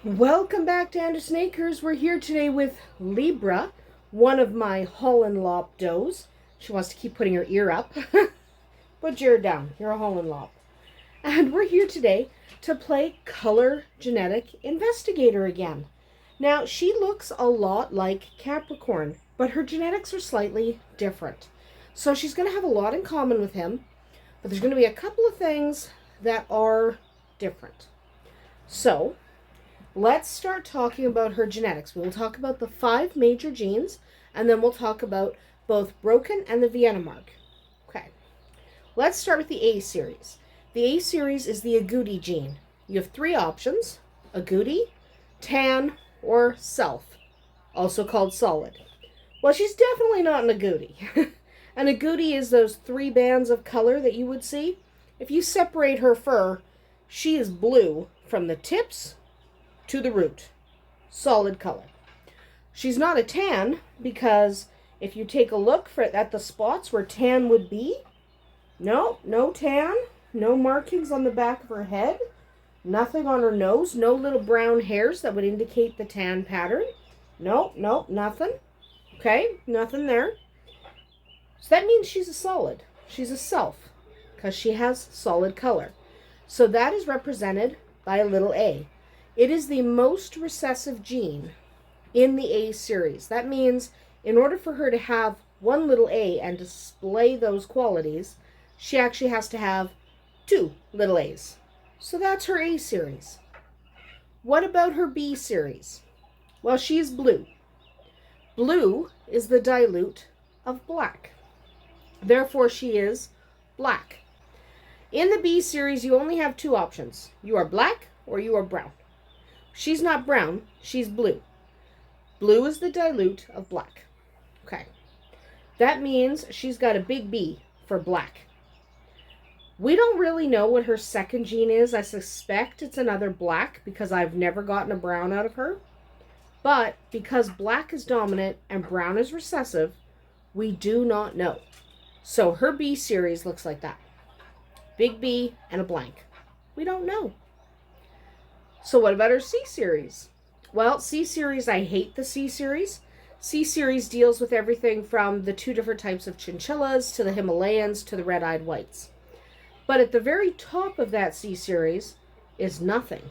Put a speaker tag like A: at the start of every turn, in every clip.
A: Welcome back to Andersen Acres. We're here today with Libra, one of my Holland Lop does. She wants to keep putting her ear up. Put your ear down. You're a Holland Lop. And we're here today to play Color Genetic Investigator again. Now, she looks a lot like Capricorn, but her genetics are slightly different. So she's going to have a lot in common with him, but there's going to be a couple of things that are different. So let's start talking about her genetics. We'll talk about the 5 major genes, and then we'll talk about both broken and the Vienna mark. Okay, let's start with the A series. The A series is the agouti gene. You have 3 options: agouti, tan, or self, also called solid. Well, she's definitely not an agouti. An agouti is those 3 bands of color that you would see. If you separate her fur, she is blue from the tips to the root. Solid color. She's not a tan because if you take a look at the spots where tan would be, no tan, no markings on the back of her head, nothing on her nose, no little brown hairs that would indicate the tan pattern. Nope, nothing. Okay, nothing there. So that means she's a solid. She's a self because she has solid color. So that is represented by a little a. It is the most recessive gene in the A series. That means in order for her to have one little a and display those qualities, she actually has to have 2 little a's. So that's her A series. What about her B series? Well, she's blue. Blue is the dilute of black. Therefore, she is black. In the B series, you only have 2 options. You are black or you are brown. She's not brown, she's blue. Blue is the dilute of black. Okay. That means she's got a big B for black. We don't really know what her second gene is. I suspect it's another black because I've never gotten a brown out of her. But because black is dominant and brown is recessive, we do not know. So her B series looks like that. Big B and a blank. We don't know. So what about her C series? Well, C series, I hate the C series. C series deals with everything from the 2 different types of chinchillas to the Himalayans to the red-eyed whites. But at the very top of that C series is nothing.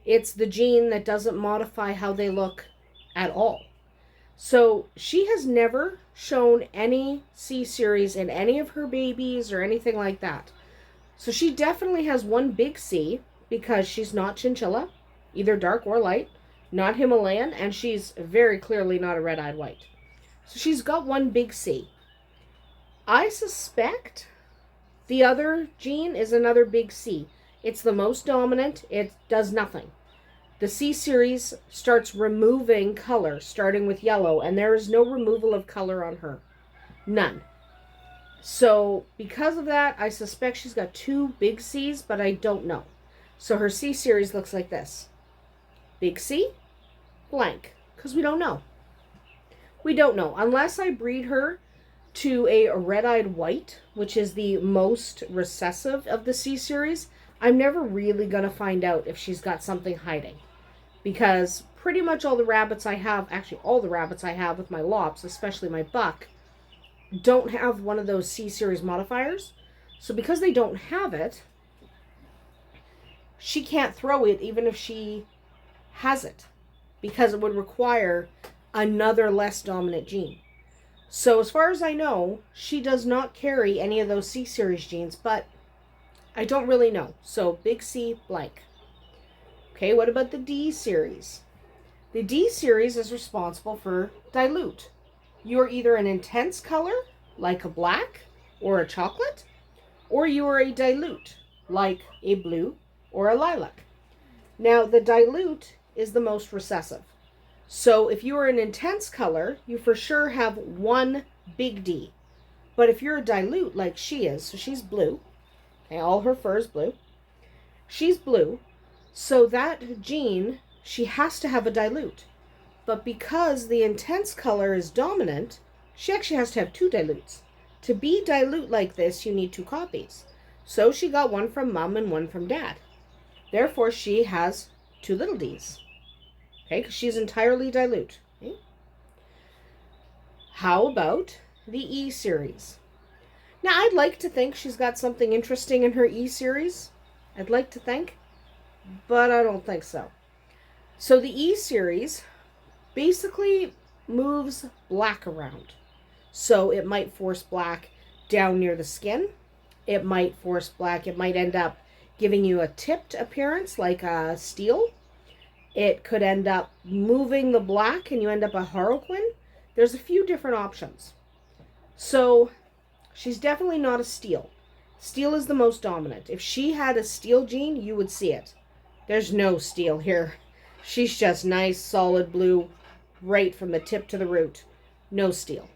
A: It's the gene that doesn't modify how they look at all. So she has never shown any C series in any of her babies or anything like that. So she definitely has one big C because she's not chinchilla, either dark or light, not Himalayan, and she's very clearly not a red-eyed white. So she's got one big C. I suspect the other gene is another big C. It's the most dominant. It does nothing. The C series starts removing color, starting with yellow, and there is no removal of color on her. None. So because of that, I suspect she's got 2 big C's, but I don't know. So her C series looks like this. Big C, blank, because we don't know. We don't know. Unless I breed her to a red-eyed white, which is the most recessive of the C series, I'm never really going to find out if she's got something hiding. Because pretty much all the rabbits I have, actually all the rabbits I have with my lops, especially my buck, don't have one of those C series modifiers. So because they don't have it, she can't throw it even if she has it, because it would require another less dominant gene. So as far as I know, she does not carry any of those C series genes, but I don't really know. So big C, blank. Okay, what about the D series? The D series is responsible for dilute. You're either an intense color, like a black or a chocolate, or you are a dilute, like a blue or a lilac. Now, the dilute is the most recessive. So if you are an intense color, you for sure have one big D. But if you're a dilute like she is, so she's blue, okay, all her fur is blue, she's blue, so that gene, she has to have a dilute. But because the intense color is dominant, she actually has to have 2 dilutes. To be dilute like this, you need 2 copies. So she got one from mom and one from dad. Therefore, she has 2 little d's. Okay, because she's entirely dilute. Okay? How about the E series? Now, I'd like to think she's got something interesting in her E series. I'd like to think, but I don't think so. So the E series basically moves black around. So it might force black down near the skin. It might force black. It might end up giving you a tipped appearance like a steel. It could end up moving the black and you end up a harlequin. There's a few different options. So she's definitely not a steel. Steel is the most dominant. If she had a steel gene, you would see it. There's no steel here. She's just nice, solid blue, right from the tip to the root. No steel.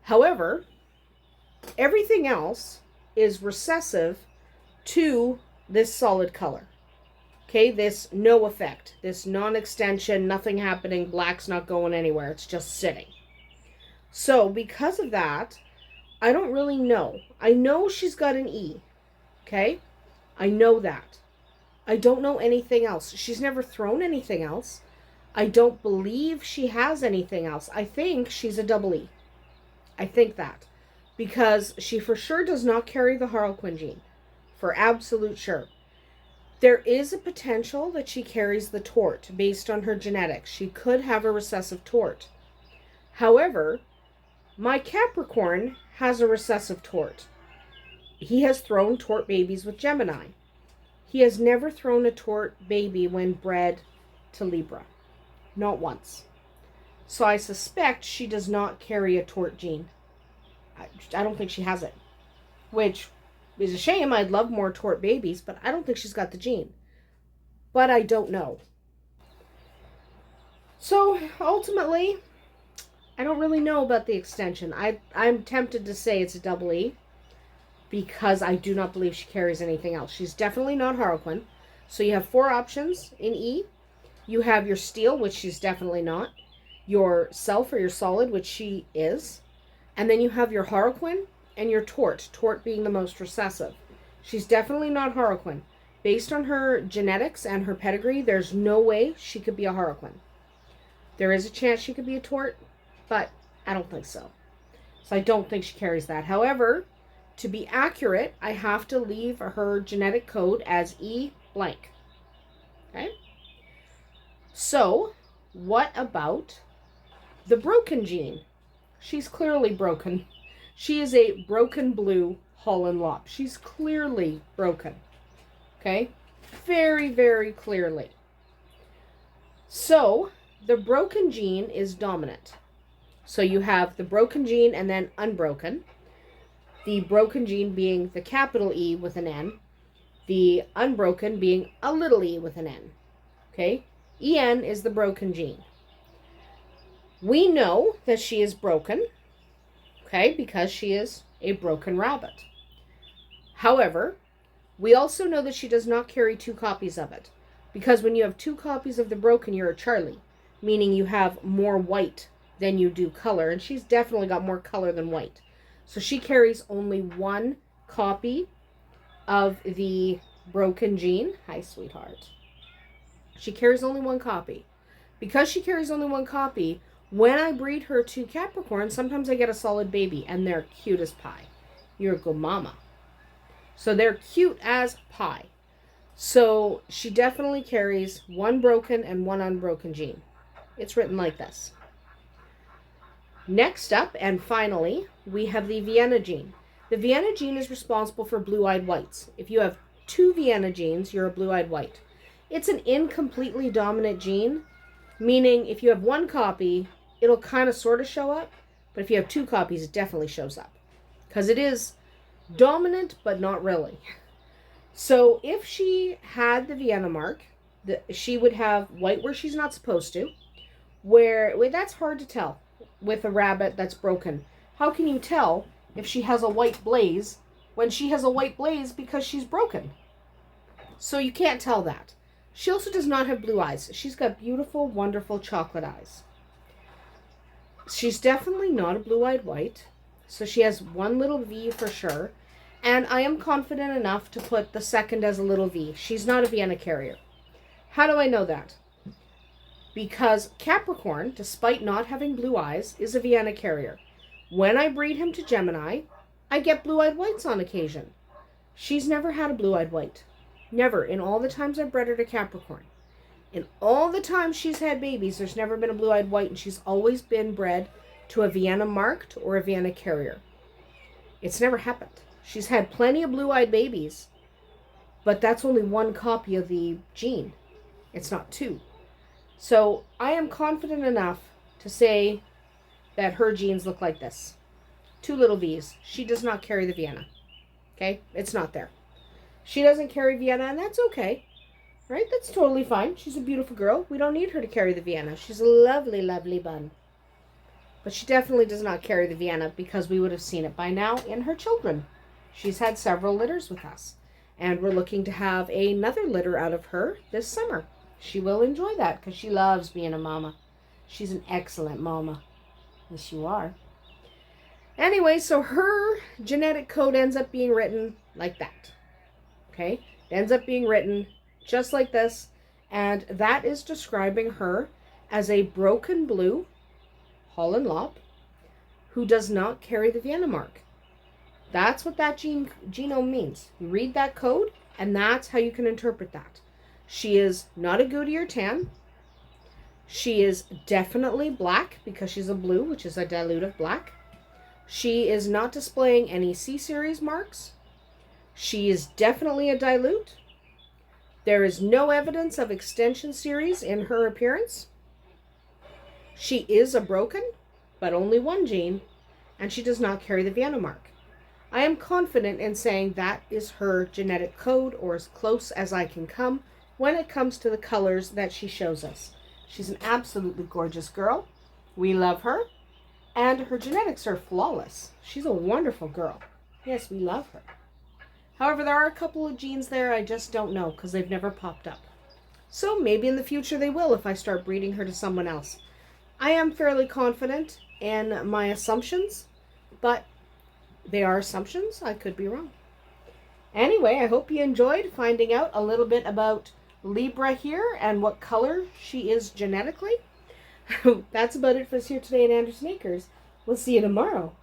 A: However, everything else is recessive to this solid color. Okay, this no effect, this non-extension, nothing happening, black's not going anywhere, it's just sitting. So because of that, I don't really know. I know she's got an E, okay? I know that. I don't know anything else. She's never thrown anything else. I don't believe she has anything else. I think she's a double E. I think that. Because she for sure does not carry the harlequin gene. For absolute sure. There is a potential that she carries the tort based on her genetics. She could have a recessive tort. However, my Capricorn has a recessive tort. He has thrown tort babies with Gemini. He has never thrown a tort baby when bred to Libra. Not once. So I suspect she does not carry a tort gene. I don't think she has it. Which is a shame. I'd love more tort babies, but I don't think she's got the gene. But I don't know. So ultimately, I don't really know about the extension. I'm tempted to say it's a double E because I do not believe she carries anything else. She's definitely not harlequin. So you have 4 options in E. You have your steel, which she's definitely not. Your self or your solid, which she is. And then you have your harlequin and your tort. Tort being the most recessive. She's definitely not harlequin. Based on her genetics and her pedigree, there's no way she could be a harlequin. There is a chance she could be a tort, but I don't think so. So I don't think she carries that. However, to be accurate, I have to leave her genetic code as E blank. Okay? So, what about the broken gene? She's clearly broken. She is a broken blue Holland Lop. She's clearly broken. Okay? Very, very clearly. So, the broken gene is dominant. So you have the broken gene and then unbroken. The broken gene being the capital E with an N. The unbroken being a little e with an N. Okay? En is the broken gene. We know that she is broken. Okay? Because she is a broken rabbit. However, we also know that she does not carry 2 copies of it. Because when you have 2 copies of the broken, you're a Charlie. Meaning you have more white than you do color. And she's definitely got more color than white. So she carries only 1 copy of the broken gene. Hi, sweetheart. She carries only 1 copy. Because she carries only 1 copy, when I breed her to Capricorn, sometimes I get a solid baby. And they're cute as pie. You're a good mama. So they're cute as pie. So she definitely carries 1 broken and 1 unbroken gene. It's written like this. Next up, and finally, we have the Vienna gene. The Vienna gene is responsible for blue-eyed whites. If you have 2 Vienna genes, you're a blue-eyed white. It's an incompletely dominant gene, meaning if you have 1 copy, it'll kind of sort of show up, but if you have 2 copies, it definitely shows up. Because it is dominant, but not really. So if she had the Vienna mark, she would have white where she's not supposed to, where that's hard to tell with a rabbit that's broken. How can you tell if she has a white blaze when she has a white blaze because she's broken? So you can't tell that. She also does not have blue eyes. She's got beautiful, wonderful chocolate eyes. She's definitely not a blue-eyed white. So she has 1 little V for sure. And I am confident enough to put the second as a little V. She's not a Vienna carrier. How do I know that? because Capricorn, despite not having blue eyes, is a Vienna carrier. When I breed him to Gemini, I get blue-eyed whites on occasion. She's never had a blue-eyed white. Never. In all the times I've bred her to Capricorn. In all the times she's had babies, there's never been a blue-eyed white, and she's always been bred to a Vienna marked or a Vienna carrier. It's never happened. She's had plenty of blue-eyed babies, but that's only one copy of the gene. It's not two. So I am confident enough to say that her genes look like this. Two little V's. She does not carry the Vienna. Okay? It's not there. She doesn't carry Vienna, and that's okay. Right? That's totally fine. She's a beautiful girl. We don't need her to carry the Vienna. She's a lovely, lovely bun. But she definitely does not carry the Vienna because we would have seen it by now in her children. She's had several litters with us. And we're looking to have another litter out of her this summer. She will enjoy that because she loves being a mama. She's an excellent mama. Yes, you are. Anyway, so her genetic code ends up being written like that. Okay? It ends up being written just like this. And that is describing her as a broken blue Holland Lop who does not carry the Vienna mark. That's what that genome means. You read that code, and that's how you can interpret that. She is not agouti or tan. She is definitely black because she's a blue, which is a dilutive black. She is not displaying any C-series marks. She is definitely a dilute. There is no evidence of extension series in her appearance. She is a broken, but only one gene, and she does not carry the Vienna mark. I am confident in saying that is her genetic code, or as close as I can come when it comes to the colors that she shows us. She's an absolutely gorgeous girl. We love her, and her genetics are flawless. She's a wonderful girl. Yes, we love her. However, there are a couple of genes there I just don't know because they've never popped up. So maybe in the future they will if I start breeding her to someone else. I am fairly confident in my assumptions, but they are assumptions. I could be wrong. Anyway, I hope you enjoyed finding out a little bit about Libra here and what color she is genetically. That's about it for us here today at Andersen Acres. We'll see you tomorrow.